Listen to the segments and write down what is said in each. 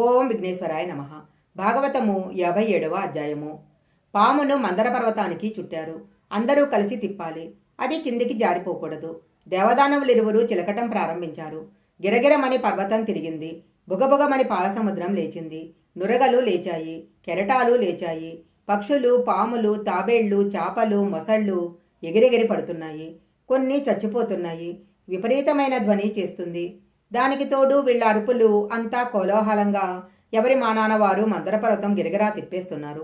ఓం విఘ్నేశ్వరాయ నమః. భాగవతము 57వ అధ్యాయము. పామును మందర పర్వతానికి చుట్టారు. అందరూ కలిసి తిప్పాలి. అది కిందికి జారిపోకూడదు. దేవదానవులిరువురు చిలకటం ప్రారంభించారు. గిరగిరమని పర్వతం తిరిగింది. బుగబుగమని పాలసముద్రం లేచింది. నురగలు లేచాయి. కెరటాలు లేచాయి. పక్షులు, పాములు, తాబేళ్లు, చాపలు, మొసళ్ళు ఎగిరెగిరి పడుతున్నాయి. కొన్ని చచ్చిపోతున్నాయి. విపరీతమైన ధ్వని చేస్తుంది. దానికి తోడు వీళ్ళ అరుపులు అంతా కోలాహలంగా ఎవరి మానాన వారు మందరపర్వతం గిరగిరా తిప్పేస్తున్నారు.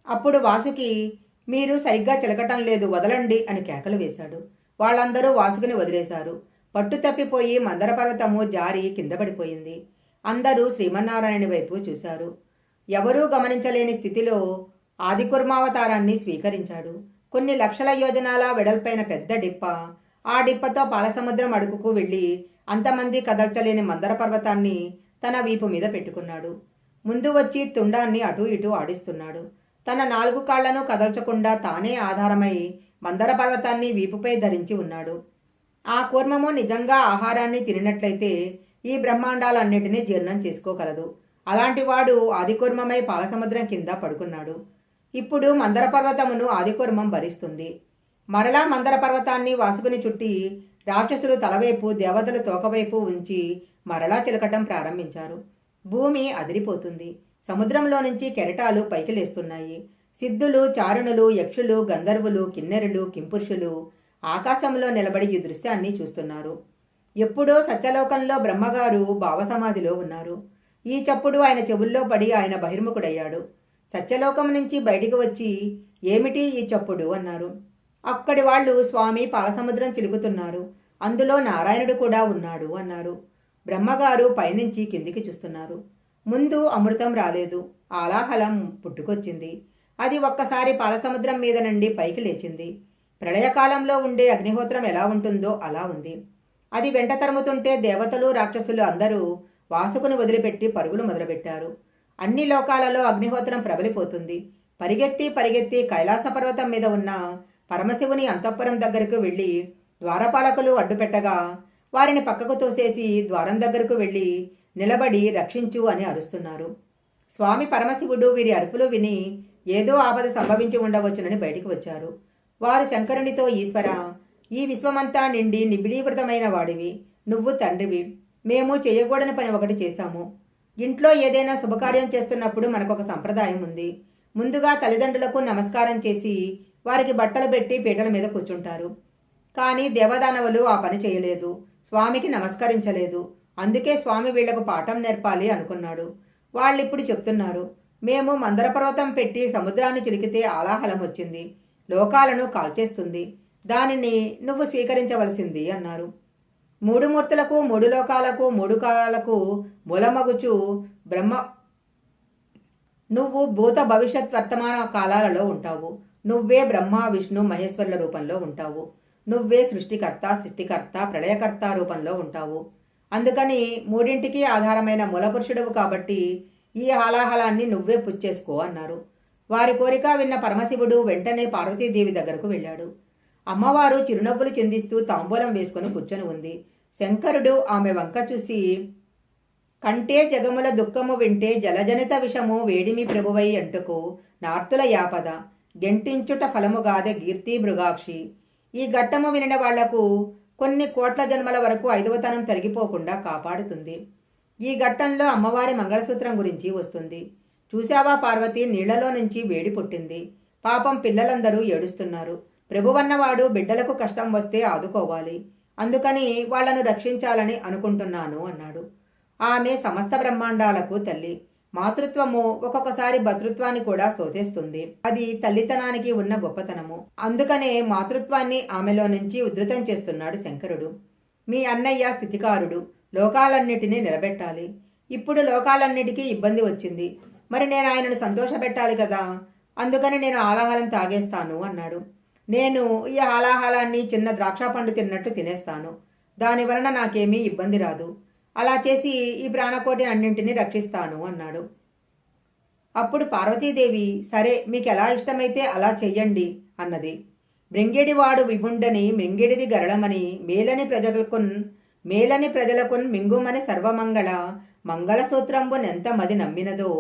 అప్పుడు వాసుకి, మీరు సరిగ్గా చిలకటం లేదు, వదలండి అని కేకలు వేశాడు. వాళ్ళందరూ వాసుకుని వదిలేశారు. పట్టు తప్పిపోయి మందరపర్వతము జారి కింద పడిపోయింది. అందరూ శ్రీమన్నారాయణ వైపు చూశారు. ఎవరూ గమనించలేని స్థితిలో ఆదికుర్మావతారాన్ని స్వీకరించాడు. కొన్ని లక్షల యోజనాల వెడల్పైన పెద్ద డిప్ప. ఆ డిప్పతో పాలసముద్రం అడుగుకు వెళ్ళి అంతమంది కదల్చలేని మందర పర్వతాన్ని తన వీపు మీద పెట్టుకున్నాడు. ముందు వచ్చి తుండాన్ని అటూ ఇటూ ఆడిస్తున్నాడు. తన 4 కాళ్లను కదల్చకుండా తానే ఆధారమై మందర పర్వతాన్ని వీపుపై ధరించి ఉన్నాడు. ఆ కూర్మము నిజంగా ఆహారాన్ని తినినట్లయితే ఈ బ్రహ్మాండాలన్నిటినీ జీర్ణం చేసుకోగలదు. అలాంటి వాడు ఆదికూర్మమై పాలసముద్రం కింద పడుకున్నాడు. ఇప్పుడు మందర పర్వతమును ఆదికూర్మం భరిస్తుంది. మరలా మందర పర్వతాన్ని వాసుకుని చుట్టి రాక్షసులు తలవైపు, దేవతలు తోకవైపు ఉంచి మరలా చిలకటం ప్రారంభించారు. భూమి అదిరిపోతుంది. సముద్రంలో నుంచి కెరటాలు పైకి లేస్తున్నాయి. సిద్ధులు, చారుణులు, యక్షులు, గంధర్వులు, కిన్నెరులు, కింపురుషులు ఆకాశంలో నిలబడి ఈ దృశ్యాన్ని చూస్తున్నారు. ఎప్పుడో సత్యలోకంలో బ్రహ్మగారు భావసమాధిలో ఉన్నారు. ఈ చప్పుడు ఆయన చెవుల్లో పడి ఆయన బహిర్ముఖుడయ్యాడు. సత్యలోకం నుంచి బయటికి వచ్చి, ఏమిటి ఈ చప్పుడు అన్నారు. అక్కడి వాళ్ళు, స్వామి పాలసముద్రం చిలుకుతున్నారు, అందులో నారాయణుడు కూడా ఉన్నాడు అన్నారు. బ్రహ్మగారు పైనుంచి కిందికి చూస్తున్నారు. ముందు అమృతం రాలేదు. ఆలాహలం పుట్టుకొచ్చింది. అది ఒక్కసారి పాలసముద్రం మీద నుండి పైకి లేచింది. ప్రళయకాలంలో ఉండే అగ్నిహోత్రం ఎలా ఉంటుందో అలా ఉంది. అది వెంట తరుముతుంటే దేవతలు, రాక్షసులు అందరూ వాసుకుని వదిలిపెట్టి పరుగులు మొదలుపెట్టారు. అన్ని లోకాలలో అగ్నిహోత్రం ప్రబలిపోతుంది. పరిగెత్తి పరిగెత్తి కైలాస పర్వతం మీద ఉన్న పరమశివుని అంతఃపురం దగ్గరకు వెళ్ళి ద్వారపాలకులు అడ్డుపెట్టగా వారిని పక్కకు తోసేసి ద్వారం దగ్గరకు వెళ్ళి నిలబడి రక్షించు అని అరుస్తున్నారు. స్వామి పరమశివుడు వీరి అరుపులు విని ఏదో ఆపద సంభవించి ఉండవచ్చునని బయటికి వచ్చారు. వారు శంకరునితో, ఈశ్వర, ఈ విశ్వమంతా నిండి నిబిడీకృతమైన వాడివి, నువ్వు తండ్రివి. మేము చేయకూడని పని ఒకటి చేశాము. ఇంట్లో ఏదైనా శుభకార్యం చేస్తున్నప్పుడు మనకొక సంప్రదాయం ఉంది. ముందుగా తల్లిదండ్రులకు నమస్కారం చేసి వారికి బట్టలు పెట్టి పీటల మీద కూర్చుంటారు. కానీ దేవదానవులు ఆ పని చేయలేదు. స్వామికి నమస్కరించలేదు. అందుకే స్వామి వీళ్లకు పాఠం నేర్పాలి అనుకున్నాడు. వాళ్ళిప్పుడు చెప్తున్నారు, మేము మందర పర్వతం పెట్టి సముద్రాన్ని చిలికితే ఆలాహలం వచ్చింది, లోకాలను కాల్చేస్తుంది, దానిని నువ్వు స్వీకరించవలసింది అన్నారు. 3 మూర్తులకు, 3 లోకాలకు, 3 కాలాలకు మూలమగుచు బ్రహ్మ, నువ్వు భూత భవిష్యత్ వర్తమాన కాలాలలో ఉంటావు. నువ్వే బ్రహ్మ, విష్ణు, మహేశ్వరుల రూపంలో ఉంటావు. నువ్వే సృష్టికర్త, స్థితికర్త, ప్రళయకర్త రూపంలో ఉంటావు. అందుకని 3ంటికి ఆధారమైన మూలపురుషుడవు కాబట్టి ఈ హాలాహలాన్ని నువ్వే పుచ్చేసుకో అన్నారు. వారి కోరిక విన్న పరమశివుడు వెంటనే పార్వతీదేవి దగ్గరకు వెళ్ళాడు. అమ్మవారు చిరునవ్వులు చిందిస్తూ తాంబూలం వేసుకుని కూర్చొని ఉంది. శంకరుడు ఆమె వంక చూసి, కంటే జగముల దుఃఖము వింటే జలజనిత విషము వేడిమి ప్రభువై అంటుకు నార్తుల యాపద గెంటించుట ఫలముగాదే కీర్తి మృగాక్షి. ఈ ఘట్టము వినిన వాళ్లకు కొన్ని కోట్ల జన్మల వరకు 5వతనం తరిగిపోకుండా కాపాడుతుంది. ఈ ఘట్టంలో అమ్మవారి మంగళసూత్రం గురించి వస్తుంది. చూశావా పార్వతి, నీళ్లలో నుంచి వేడి పుట్టింది. పాపం పిల్లలందరూ ఏడుస్తున్నారు. ప్రభువన్నవాడు బిడ్డలకు కష్టం వస్తే ఆదుకోవాలి. అందుకని వాళ్లను రక్షించాలని అనుకుంటున్నాను అన్నాడు. ఆమె సమస్త బ్రహ్మాండాలకు తల్లి. మాతృత్వము ఒక్కొక్కసారి భతృత్వాన్ని కూడా స్తోతిస్తుంది. అది తల్లితనానికి ఉన్న గొప్పతనము. అందుకనే మాతృత్వాన్ని ఆమెలో నుంచి ఉద్ధృతం చేస్తున్నాడు శంకరుడు. మీ అన్నయ్య స్థితికారుడు, లోకాలన్నిటినీ నిలబెట్టాలి. ఇప్పుడు లోకాలన్నిటికీ ఇబ్బంది వచ్చింది, మరి నేను ఆయనను సంతోషపెట్టాలి కదా. అందుకని నేను ఆలాహలం తాగేస్తాను అన్నాడు. నేను ఈ ఆలాహలాన్ని చిన్న ద్రాక్ష పండు తిన్నట్టు తినేస్తాను. దానివలన నాకేమీ ఇబ్బంది రాదు. అలా చేసి ఈ ప్రాణకోటి అన్నింటినీ రక్షిస్తాను అన్నాడు. అప్పుడు పార్వతీదేవి, సరే, మీకు ఎలా ఇష్టమైతే అలా చెయ్యండి అన్నది. మృంగిడివాడు విభుండని మృంగిడిది గరళమని మేలని ప్రజలకున్ మింగుమని సర్వమంగళ మంగళసూత్రంబునెంత మది నమ్మినదో.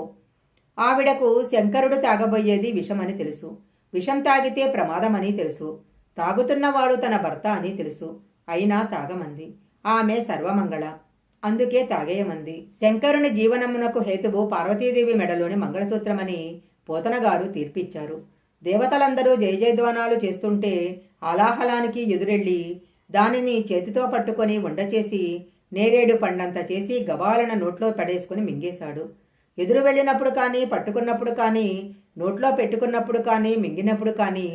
ఆవిడకు శంకరుడు తాగబోయేది విషమని తెలుసు. విషం తాగితే ప్రమాదమని తెలుసు. తాగుతున్నవాడు తన భర్త అని తెలుసు. అయినా తాగమంది. ఆమె సర్వమంగళ, అందుకే తాగేయమంది. శంకరుని జీవనమునకు హేతువు పార్వతీదేవి మెడలోని మంగళసూత్రమని పోతనగారు తీర్పిచ్చారు. దేవతలందరూ జయజయధ్వానాలు చేస్తుంటే ఆలాహలానికి ఎదురెళ్ళి దానిని చేతితో పట్టుకొని వండచేసి నేరేడు పండంత చేసి గబాలన నోట్లో పడేసుకుని మింగేశాడు. ఎదురు వెళ్ళినప్పుడు కానీ, పట్టుకున్నప్పుడు కానీ, నోట్లో పెట్టుకున్నప్పుడు కానీ, మింగినప్పుడు కానీ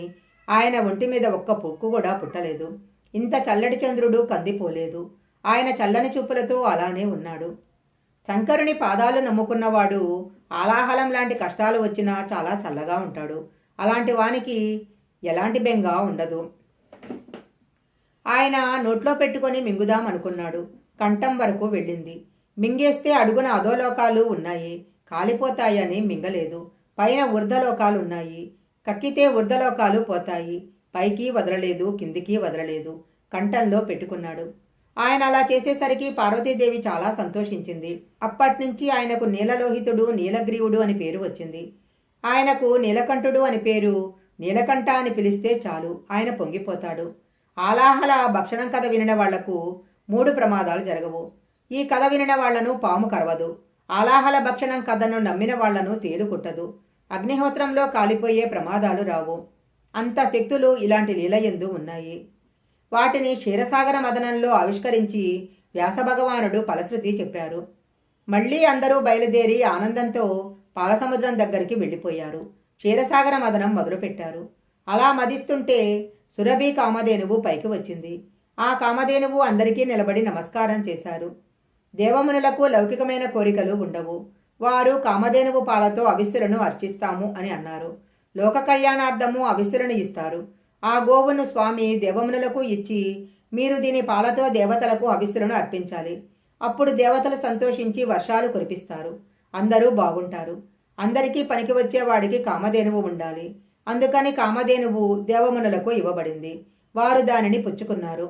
ఆయన ఒంటి మీద ఒక్క పొక్కు కూడా పుట్టలేదు. ఇంత చల్లటి చంద్రుడు కందిపోలేదు. ఆయన చల్లని చూపులతో అలానే ఉన్నాడు. శంకరుని పాదాలు నమ్ముకున్నవాడు ఆలాహలం లాంటి కష్టాలు వచ్చినా చాలా చల్లగా ఉంటాడు. అలాంటి వానికి ఎలాంటి బెంగ ఉండదు. ఆయన నోట్లో పెట్టుకొని మింగుదాం అనుకున్నాడు. కంఠం వరకు వెళ్ళింది. మింగేస్తే అడుగున అధోలోకాలు ఉన్నాయి, కాలిపోతాయని మింగలేదు. పైన ఊర్ధలోకాలు ఉన్నాయి, కక్కితే ఊర్ధలోకాలు పోతాయి. పైకి వదలలేదు, కిందికి వదలలేదు, కంఠంలో పెట్టుకున్నాడు. ఆయన అలా చేసేసరికి పార్వతీదేవి చాలా సంతోషించింది. అప్పట్నుంచి ఆయనకు నీలలోహితుడు, నీలగ్రీవుడు అని పేరు వచ్చింది. ఆయనకు నీలకంఠుడు అని పేరు. నీలకంఠ అని పిలిస్తే చాలు ఆయన పొంగిపోతాడు. ఆలాహల భక్షణం కథ వినిన వాళ్లకు 3 ప్రమాదాలు జరగవు. ఈ కథ వినిన వాళ్లను పాము కరవదు. ఆలాహల భక్షణం కథను నమ్మిన వాళ్లను తేలు కుట్టదు. అగ్నిహోత్రంలో కాలిపోయే ప్రమాదాలు రావు. అంత శక్తులు ఇలాంటి లీలయందు ఉన్నాయి. వాటిని క్షీరసాగర మదనంలో ఆవిష్కరించి వ్యాసభగవానుడు ఫలశ్రుతి చెప్పారు. మళ్ళీ అందరూ బయలుదేరి ఆనందంతో పాలసముద్రం దగ్గరికి వెళ్ళిపోయారు. క్షీరసాగర మదనం మొదలుపెట్టారు. అలా మదిస్తుంటే సురభి కామధేనువు పైకి వచ్చింది. ఆ కామధేనువు అందరికీ నిలబడి నమస్కారం చేశారు. దేవమునులకు లౌకికమైన కోరికలు ఉండవు. వారు కామధేనువు పాలతో అవిస్సులను అర్చిస్తాము అని అన్నారు. లోక కళ్యాణార్థము అవిస్సులను ఇస్తారు. ఆ గోవును స్వామి దేవమునులకు ఇచ్చి, మీరు దీని పాలతో దేవతలకు అవిస్సులను అర్పించాలి. అప్పుడు దేవతలు సంతోషించి వర్షాలు కురిపిస్తారు. అందరూ బాగుంటారు. అందరికీ పనికి వచ్చేవాడికి కామధేనువు ఉండాలి. అందుకని కామధేనువు దేవమునులకు ఇవ్వబడింది. వారు దానిని పుచ్చుకున్నారు.